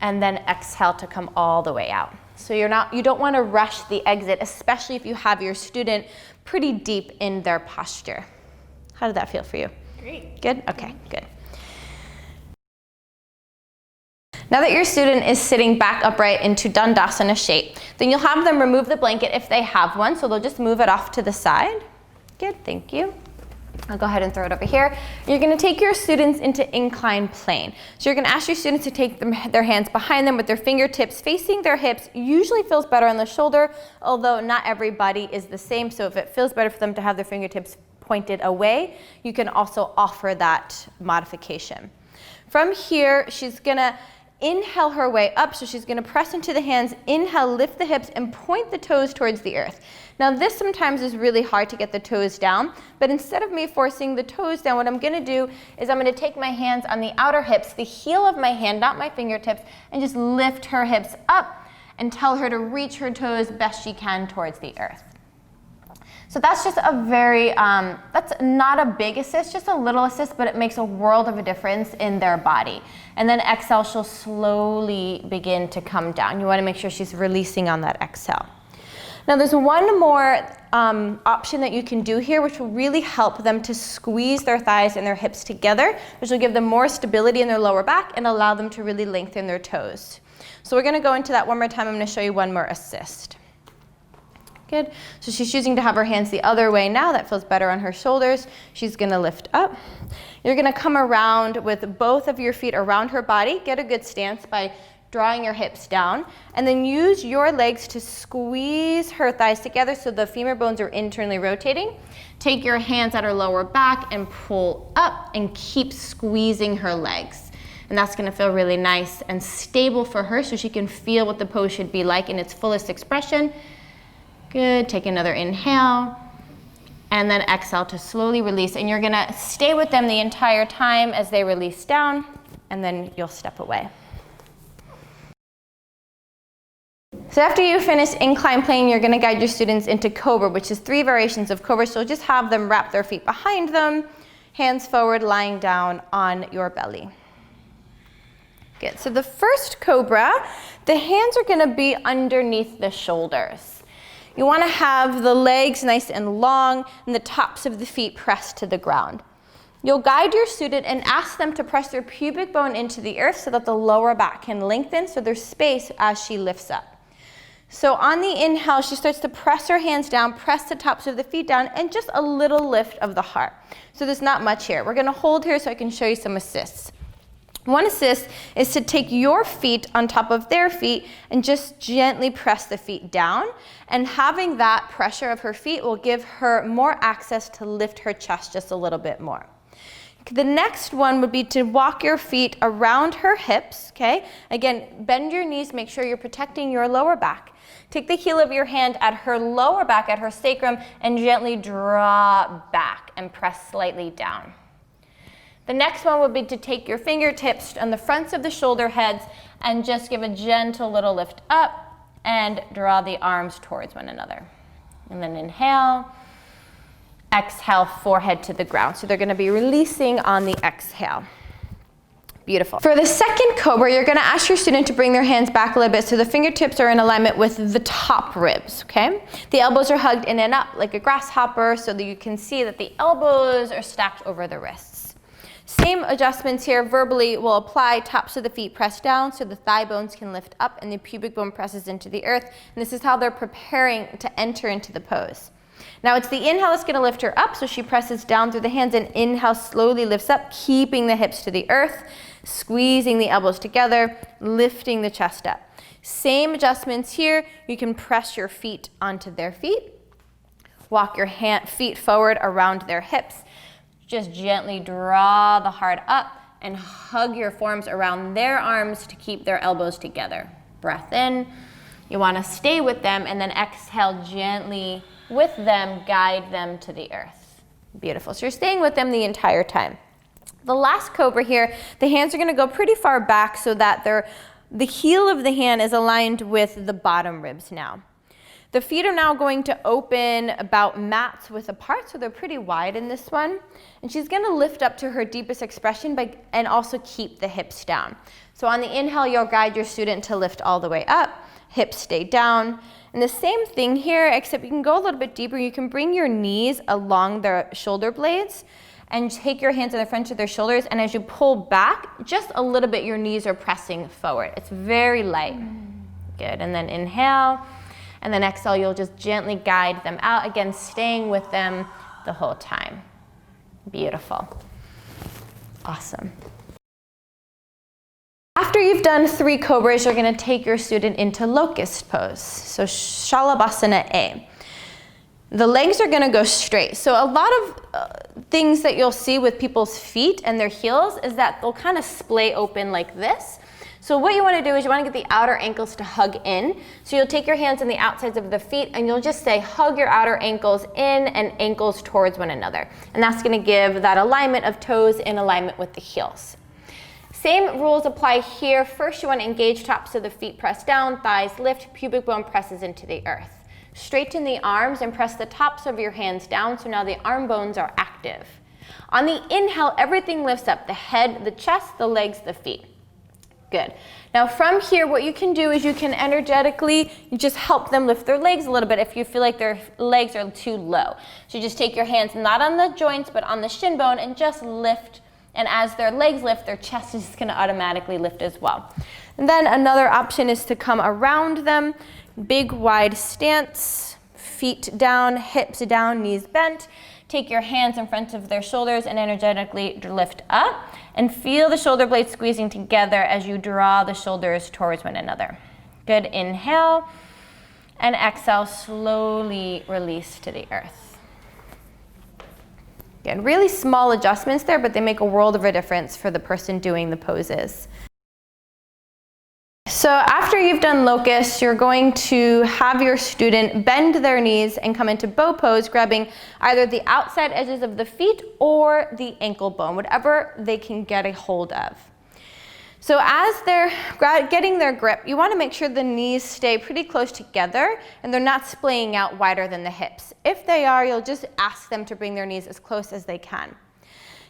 and then exhale to come all the way out. So you don't wanna rush the exit, especially if you have your student pretty deep in their posture. How did that feel for you? Great. Good? Okay, good. Now that your student is sitting back upright into Dandasana shape, then you'll have them remove the blanket if they have one, so they'll just move it off to the side. Good, thank you. I'll go ahead and throw it over here. You're gonna take your students into inclined plane. So you're gonna ask your students to take their hands behind them with their fingertips facing their hips. Usually feels better on the shoulder, although not everybody is the same, so if it feels better for them to have their fingertips pointed away, you can also offer that modification. From here, she's gonna inhale her way up, so she's gonna press into the hands, inhale, lift the hips, and point the toes towards the earth. Now this sometimes is really hard to get the toes down, but instead of me forcing the toes down, what I'm gonna do is I'm gonna take my hands on the outer hips, the heel of my hand, not my fingertips, and just lift her hips up and tell her to reach her toes best she can towards the earth. So that's just a very, that's not a big assist, just a little assist, but it makes a world of a difference in their body. And then exhale, she'll slowly begin to come down. You wanna make sure she's releasing on that exhale. Now there's one more option that you can do here, which will really help them to squeeze their thighs and their hips together, which will give them more stability in their lower back and allow them to really lengthen their toes. So we're gonna go into that one more time. I'm gonna show you one more assist. Good. So she's choosing to have her hands the other way now. That feels better on her shoulders. She's gonna lift up. You're gonna come around with both of your feet around her body. Get a good stance by drawing your hips down, and then use your legs to squeeze her thighs together so the femur bones are internally rotating. Take your hands at her lower back and pull up and keep squeezing her legs. And that's gonna feel really nice and stable for her so she can feel what the pose should be like in its fullest expression. Good, take another inhale, and then exhale to slowly release. And you're gonna stay with them the entire time as they release down, and then you'll step away. So after you finish incline plane, you're gonna guide your students into Cobra, which is 3 variations of Cobra. So just have them wrap their feet behind them, hands forward, lying down on your belly. Good, so the first Cobra, The hands are gonna be underneath the shoulders. You wanna have the legs nice and long and the tops of the feet pressed to the ground. You'll guide your student and ask them to press their pubic bone into the earth so that the lower back can lengthen, so there's space as she lifts up. So on the inhale, she starts to press her hands down, press the tops of the feet down, and just a little lift of the heart. So there's not much here. We're gonna hold here so I can show you some assists. One assist is to take your feet on top of their feet and just gently press the feet down. And having that pressure of her feet will give her more access to lift her chest just a little bit more. The next one would be to walk your feet around her hips, okay? Again, bend your knees, make sure you're protecting your lower back. Take the heel of your hand at her lower back, at her sacrum, and gently draw back and press slightly down. The next one would be to take your fingertips on the fronts of the shoulder heads and just give a gentle little lift up and draw the arms towards one another. And then inhale. Exhale, forehead to the ground. So they're gonna be releasing on the exhale. Beautiful. For the second cobra, you're gonna ask your student to bring their hands back a little bit so the fingertips are in alignment with the top ribs, okay? The elbows are hugged in and up like a grasshopper so that you can see that the elbows are stacked over the wrists. Same adjustments here. Verbally, we'll apply tops of the feet pressed down so the thigh bones can lift up and the pubic bone presses into the earth. And this is how they're preparing to enter into the pose. Now it's the inhale that's going to lift her up, so she presses down through the hands, and inhale slowly lifts up, keeping the hips to the earth, squeezing the elbows together, lifting the chest up. Same adjustments here. You can press your feet onto their feet. Walk your feet forward around their hips. Just gently draw the heart up and hug your forearms around their arms to keep their elbows together. Breath in. You want to stay with them, and then exhale gently with them, guide them to the earth. Beautiful. So you're staying with them the entire time. The last cobra here, the hands are going to go pretty far back so that the heel of the hand is aligned with the bottom ribs now. The feet are now going to open about mats width apart, so they're pretty wide in this one. And she's going to lift up to her deepest expression and also keep the hips down. So on the inhale, you'll guide your student to lift all the way up. Hips stay down. And the same thing here, except you can go a little bit deeper. You can bring your knees along their shoulder blades and take your hands in the front of their shoulders. And as you pull back, just a little bit, your knees are pressing forward. It's very light. Good. And then inhale. And then exhale, you'll just gently guide them out. Again, staying with them the whole time. Beautiful. Awesome. After you've done 3 cobras, you're going to take your student into locust pose. So Shalabhasana A. The legs are going to go straight. So a lot of things that you'll see with people's feet and their heels is that they'll kind of splay open like this. So what you want to do is you want to get the outer ankles to hug in. So you'll take your hands on the outsides of the feet and you'll just say hug your outer ankles in and ankles towards one another. And that's going to give that alignment of toes in alignment with the heels. Same rules apply here. First, you want to engage tops of the feet, press down, thighs lift, pubic bone presses into the earth. Straighten the arms and press the tops of your hands down, so now the arm bones are active. On the inhale, everything lifts up, the head, the chest, the legs, the feet. Good. Now from here, what you can do is you can energetically just help them lift their legs a little bit if you feel like their legs are too low. So you just take your hands not on the joints, but on the shin bone and just lift. And as their legs lift, their chest is going to automatically lift as well. And then another option is to come around them. Big, wide stance, feet down, hips down, knees bent. Take your hands in front of their shoulders and energetically lift up. And feel the shoulder blades squeezing together as you draw the shoulders towards one another. Good. Inhale. And exhale, slowly release to the earth. Again, really small adjustments there, but they make a world of a difference for the person doing the poses. So after you've done locust, you're going to have your student bend their knees and come into bow pose, grabbing either the outside edges of the feet or the ankle bone, whatever they can get a hold of. So as they're getting their grip, you want to make sure the knees stay pretty close together and they're not splaying out wider than the hips. If they are, you'll just ask them to bring their knees as close as they can.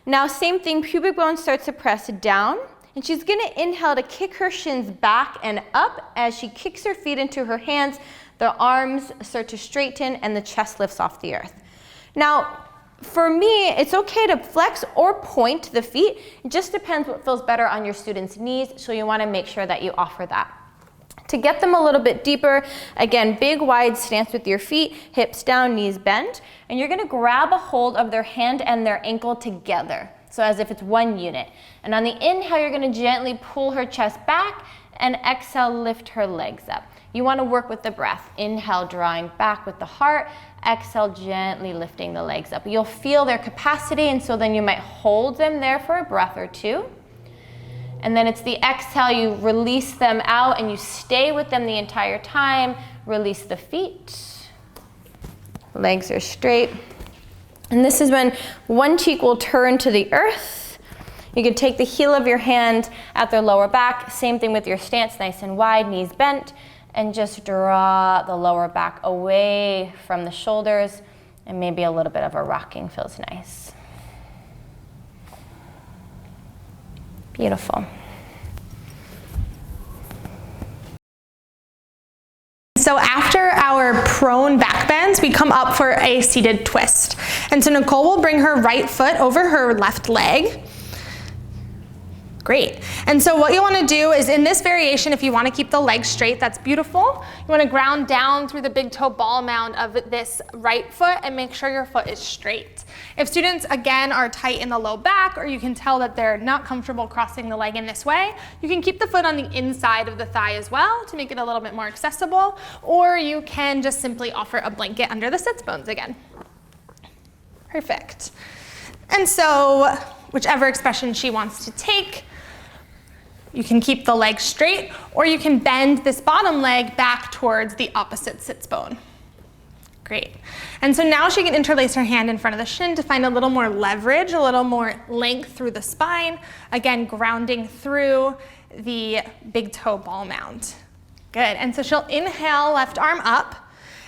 Now, same thing, pubic bone starts to press down, And she's gonna inhale to kick her shins back and up. As she kicks her feet into her hands, the arms start to straighten and the chest lifts off the earth. Now, for me, it's okay to flex or point the feet. It just depends what feels better on your student's knees, so you wanna make sure that you offer that. To get them a little bit deeper, again, big wide stance with your feet, hips down, knees bent, and you're gonna grab a hold of their hand and their ankle together, so as if it's one unit. And on the inhale, you're gonna gently pull her chest back, and exhale, lift her legs up. You wanna work with the breath. Inhale, drawing back with the heart, exhale, gently lifting the legs up. You'll feel their capacity, and so then you might hold them there for a breath or two. And then it's the exhale, you release them out and you stay with them the entire time. Release the feet. Legs are straight. And this is when one cheek will turn to the earth. You can take the heel of your hand at their lower back. Same thing with your stance, nice and wide, knees bent. And just draw the lower back away from the shoulders. And maybe a little bit of a rocking feels nice. Beautiful. So after our prone back bends, we come up for a seated twist. And so Nicole will bring her right foot over her left leg. Great. And so what you want to do is in this variation, if you want to keep the legs straight, that's beautiful. You want to ground down through the big toe ball mound of this right foot and make sure your foot is straight. If students, again, are tight in the low back, or you can tell that they're not comfortable crossing the leg in this way, you can keep the foot on the inside of the thigh as well to make it a little bit more accessible, or you can just simply offer a blanket under the sits bones again. Perfect. And so whichever expression she wants to take, you can keep the leg straight, or you can bend this bottom leg back towards the opposite sits bone. Great. And so now she can interlace her hand in front of the shin to find a little more leverage, a little more length through the spine. Again, grounding through the big toe ball mound. Good. And so she'll inhale, left arm up,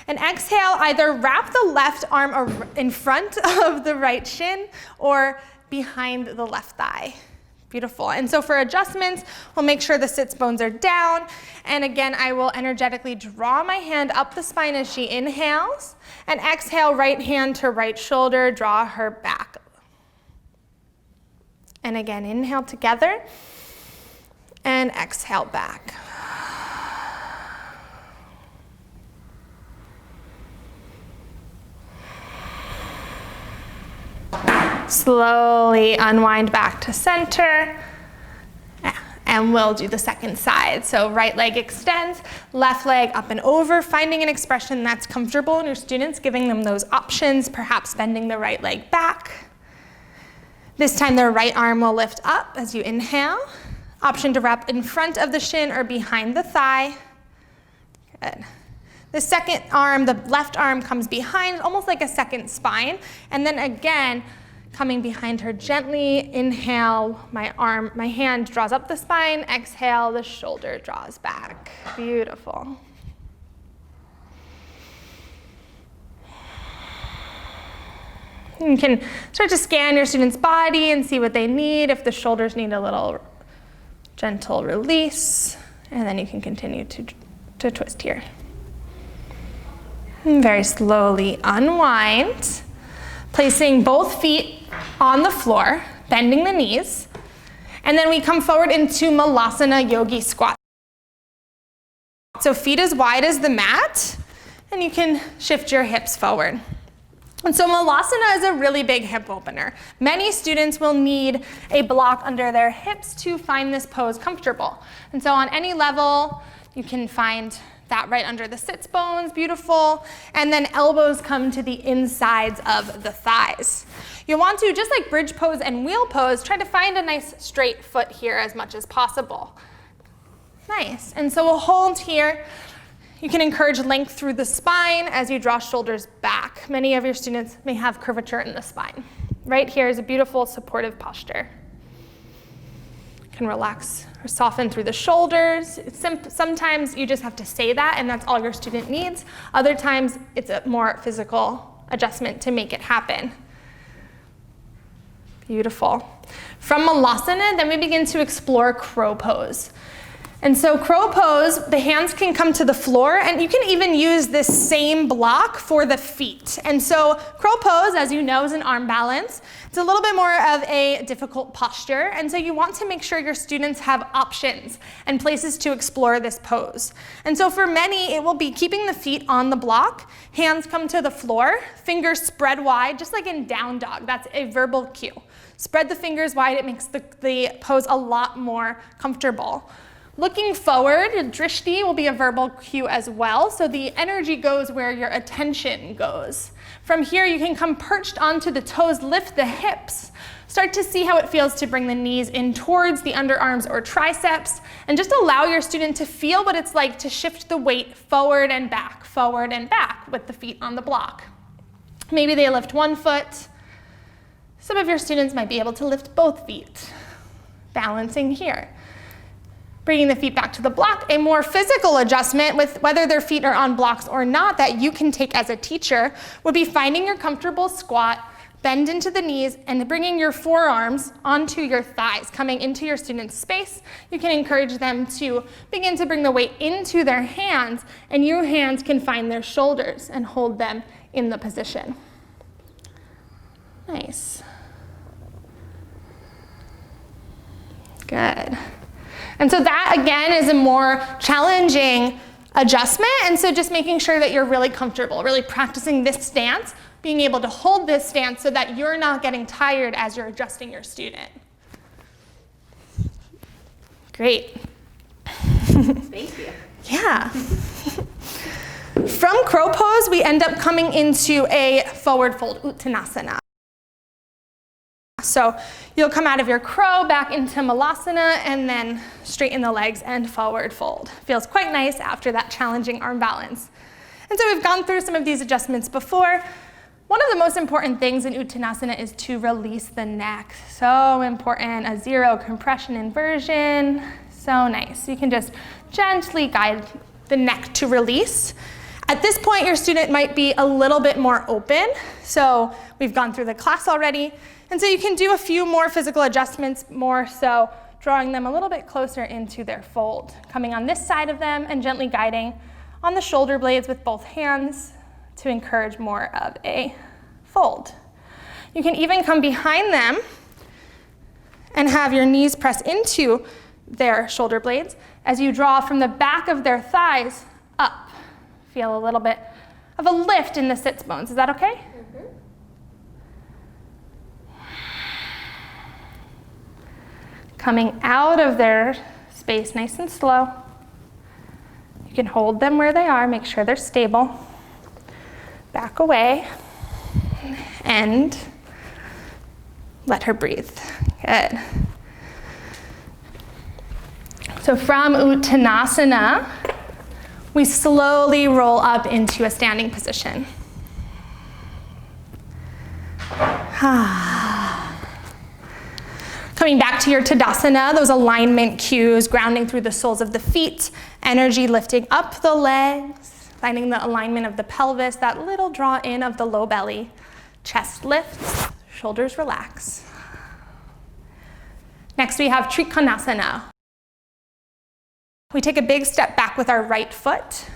and exhale, either wrap the left arm in front of the right shin or behind the left thigh. Beautiful. And so for adjustments, we'll make sure the sits bones are down. And again, I will energetically draw my hand up the spine as she inhales. And exhale, right hand to right shoulder, draw her back. And again, inhale together. And exhale back. Slowly unwind back to center, and we'll do the second side. So right leg extends, left leg up and over, finding an expression that's comfortable in your students, giving them those options, perhaps bending the right leg back. This time the right arm will lift up as you inhale. Option to wrap in front of the shin or behind the thigh. Good. The second arm, the left arm comes behind, almost like a second spine, and then again, coming behind her gently, inhale, my hand draws up the spine, exhale, the shoulder draws back. Beautiful. You can start to scan your student's body and see what they need, if the shoulders need a little gentle release, and then you can continue to twist here. And very slowly unwind, placing both feet on the floor, bending the knees, and then we come forward into Malasana Yogi Squat. So feet as wide as the mat, and you can shift your hips forward. And so Malasana is a really big hip opener. Many students will need a block under their hips to find this pose comfortable. And so on any level, you can find that right under the sits bones, beautiful. And then elbows come to the insides of the thighs. You'll want to, just like bridge pose and wheel pose, try to find a nice straight foot here as much as possible. Nice. And so we'll hold here. You can encourage length through the spine as you draw shoulders back. Many of your students may have curvature in the spine. Right here is a beautiful supportive posture. You can relax or soften through the shoulders. Sometimes you just have to say that and that's all your student needs. Other times it's a more physical adjustment to make it happen. Beautiful. From Malasana, then we begin to explore crow pose. And so crow pose, the hands can come to the floor, and you can even use this same block for the feet. And so crow pose, as you know, is an arm balance. It's a little bit more of a difficult posture, and so you want to make sure your students have options and places to explore this pose. And so for many, it will be keeping the feet on the block, hands come to the floor, fingers spread wide, just like in down dog. That's a verbal cue. Spread the fingers wide, it makes the pose a lot more comfortable. Looking forward, drishti will be a verbal cue as well, so the energy goes where your attention goes. From here, you can come perched onto the toes, lift the hips. Start to see how it feels to bring the knees in towards the underarms or triceps, and just allow your student to feel what it's like to shift the weight forward and back with the feet on the block. Maybe they lift one foot. Some of your students might be able to lift both feet, balancing here. Bringing the feet back to the block, a more physical adjustment with whether their feet are on blocks or not that you can take as a teacher would be finding your comfortable squat, bend into the knees, and bringing your forearms onto your thighs, coming into your student's space. You can encourage them to begin to bring the weight into their hands, and your hands can find their shoulders and hold them in the position. Nice. Good. And so that, again, is a more challenging adjustment. And so just making sure that you're really comfortable, really practicing this stance, being able to hold this stance so that you're not getting tired as you're adjusting your student. Great. Thank you. Yeah. From crow pose, we end up coming into a forward fold, Uttanasana. So you'll come out of your crow back into Malasana and then straighten the legs and forward fold. Feels quite nice after that challenging arm balance. And so we've gone through some of these adjustments before. One of the most important things in Uttanasana is to release the neck. So important, a zero compression inversion. So nice. You can just gently guide the neck to release. At this point, your student might be a little bit more open. So we've gone through the class already. And so you can do a few more physical adjustments, more so drawing them a little bit closer into their fold. Coming on this side of them and gently guiding on the shoulder blades with both hands to encourage more of a fold. You can even come behind them and have your knees press into their shoulder blades as you draw from the back of their thighs up. Feel a little bit of a lift in the sits bones. Is that okay? Mm-hmm. Coming out of their space nice and slow. You can hold them where they are, make sure they're stable. Back away and let her breathe. Good. So from Uttanasana, we slowly roll up into a standing position. Coming back to your Tadasana, those alignment cues, grounding through the soles of the feet, energy lifting up the legs, finding the alignment of the pelvis, that little draw in of the low belly. Chest lifts, shoulders relax. Next we have Trikonasana. We take a big step back with our right foot.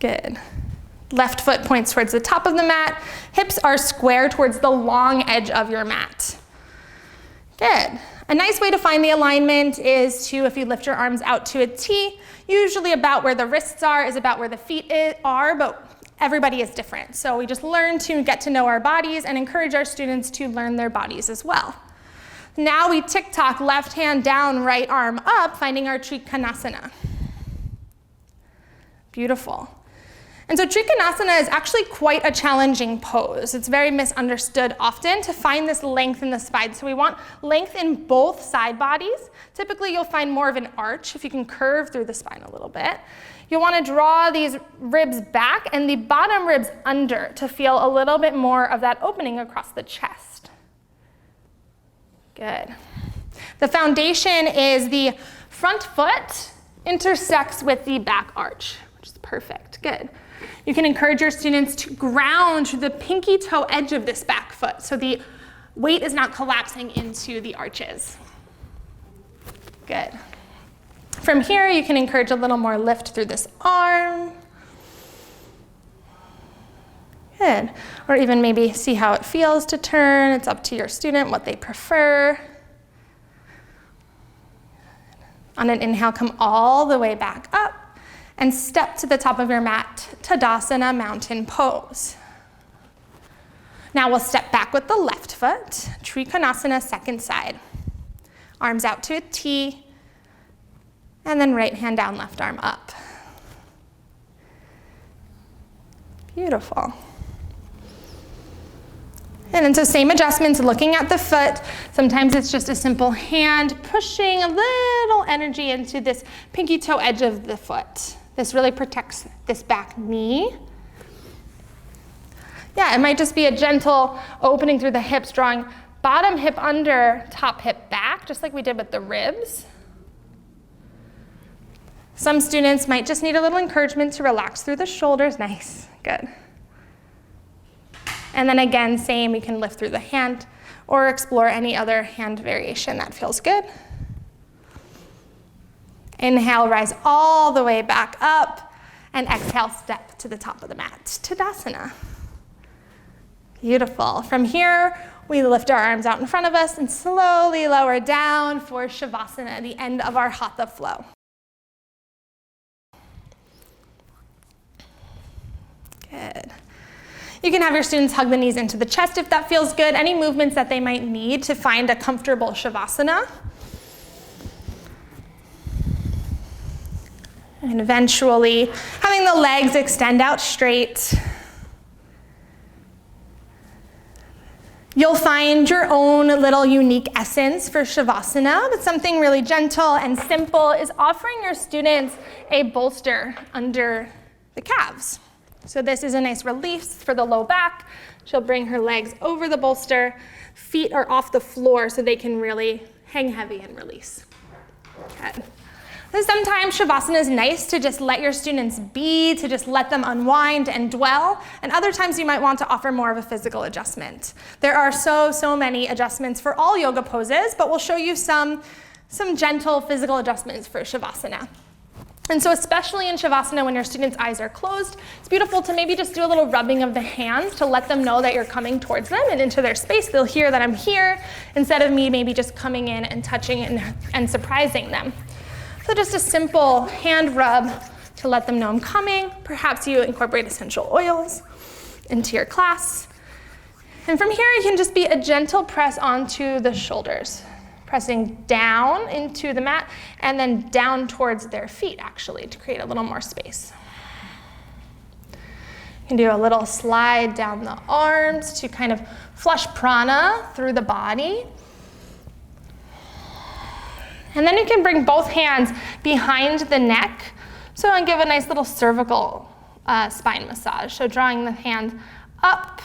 Good. Left foot points towards the top of the mat. Hips are square towards the long edge of your mat. Good. A nice way to find the alignment is to, if you lift your arms out to a T, usually about where the wrists are is about where the feet are, but everybody is different. So we just learn to get to know our bodies and encourage our students to learn their bodies as well. Now we tick-tock, left hand down, right arm up, finding our Trikonasana. Beautiful. And so Trikonasana is actually quite a challenging pose. It's very misunderstood often to find this length in the spine. So we want length in both side bodies. Typically you'll find more of an arch if you can curve through the spine a little bit. You'll want to draw these ribs back and the bottom ribs under to feel a little bit more of that opening across the chest. Good. The foundation is the front foot intersects with the back arch, which is perfect. Good. You can encourage your students to ground to the pinky toe edge of this back foot. So the weight is not collapsing into the arches. Good. From here, you can encourage a little more lift through this arm. Good. Or even maybe see how it feels to turn. It's up to your student, what they prefer. On an inhale, come all the way back up and step to the top of your mat, Tadasana, mountain pose. Now we'll step back with the left foot, Trikonasana, second side. Arms out to a T, and then right hand down, left arm up. Beautiful. And then so same adjustments, looking at the foot. Sometimes it's just a simple hand pushing a little energy into this pinky toe edge of the foot. This really protects this back knee. Yeah, it might just be a gentle opening through the hips, drawing bottom hip under, top hip back, just like we did with the ribs. Some students might just need a little encouragement to relax through the shoulders. Nice, good. And then again, same, we can lift through the hand or explore any other hand variation that feels good. Inhale, rise all the way back up, and exhale, step to the top of the mat, Tadasana. Beautiful. From here, we lift our arms out in front of us and slowly lower down for Shavasana, the end of our Hatha flow. Good. You can have your students hug the knees into the chest if that feels good. Any movements that they might need to find a comfortable Shavasana. And eventually, having the legs extend out straight. You'll find your own little unique essence for Shavasana, but something really gentle and simple is offering your students a bolster under the calves. So this is a nice release for the low back. She'll bring her legs over the bolster. Feet are off the floor so they can really hang heavy and release. Good. And sometimes Shavasana is nice to just let your students be, to just let them unwind and dwell. And other times you might want to offer more of a physical adjustment. There are so many adjustments for all yoga poses, but we'll show you some gentle physical adjustments for Shavasana. And so especially in Shavasana when your students' eyes are closed, it's beautiful to maybe just do a little rubbing of the hands to let them know that you're coming towards them and into their space. They'll hear that I'm here instead of me maybe just coming in and touching and surprising them. So just a simple hand rub to let them know I'm coming. Perhaps you incorporate essential oils into your class. And from here, you can just be a gentle press onto the shoulders, pressing down into the mat and then down towards their feet, actually, to create a little more space. You can do a little slide down the arms to kind of flush prana through the body. And then you can bring both hands behind the neck, and give a nice little cervical spine massage. So drawing the hand up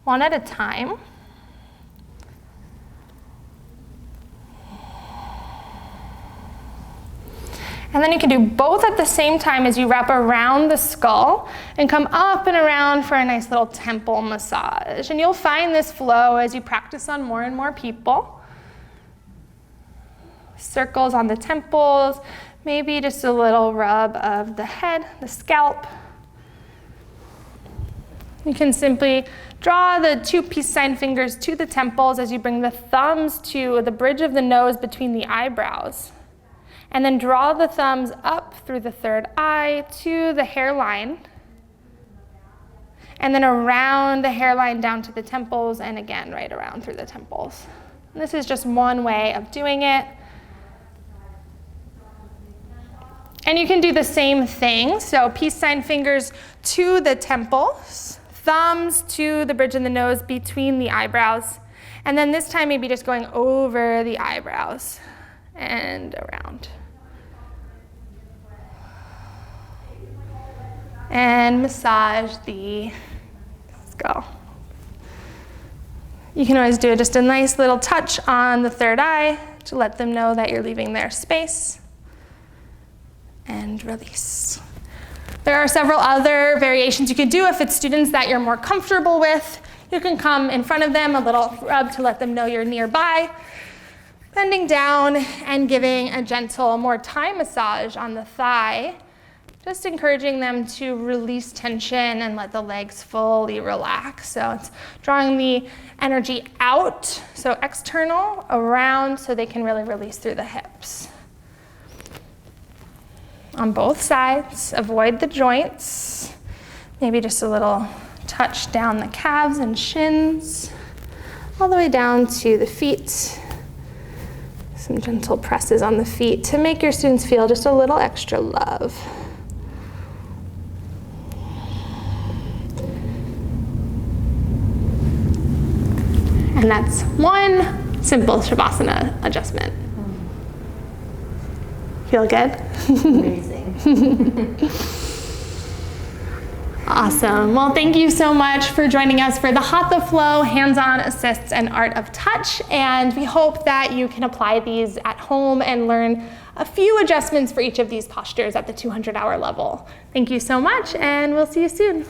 one at a time. And then you can do both at the same time as you wrap around the skull and come up and around for a nice little temple massage. And you'll find this flow as you practice on more and more people. Circles on the temples, maybe just a little rub of the head, the scalp. You can simply draw the two peace sign fingers to the temples as you bring the thumbs to the bridge of the nose between the eyebrows. And then draw the thumbs up through the third eye to the hairline. And then around the hairline down to the temples, and again, right around through the temples. And this is just one way of doing it. And you can do the same thing. So peace sign fingers to the temples, thumbs to the bridge of the nose between the eyebrows. And then this time maybe just going over the eyebrows and around. And massage the skull. You can always do just a nice little touch on the third eye to let them know that you're leaving their space. And release. There are several other variations you could do if it's students that you're more comfortable with. You can come in front of them, a little rub to let them know you're nearby. Bending down and giving a gentle, more Thai massage on the thigh. Just encouraging them to release tension and let the legs fully relax. So it's drawing the energy out, so external, around, so they can really release through the hips. On both sides, avoid the joints. Maybe just a little touch down the calves and shins, all the way down to the feet. Some gentle presses on the feet to make your students feel just a little extra love. And that's one simple Shavasana adjustment. Feel good? Amazing. Awesome. Well, thank you so much for joining us for the Hatha Flow Hands-On Assists and Art of Touch. And we hope that you can apply these at home and learn a few adjustments for each of these postures at the 200-hour level. Thank you so much, and we'll see you soon.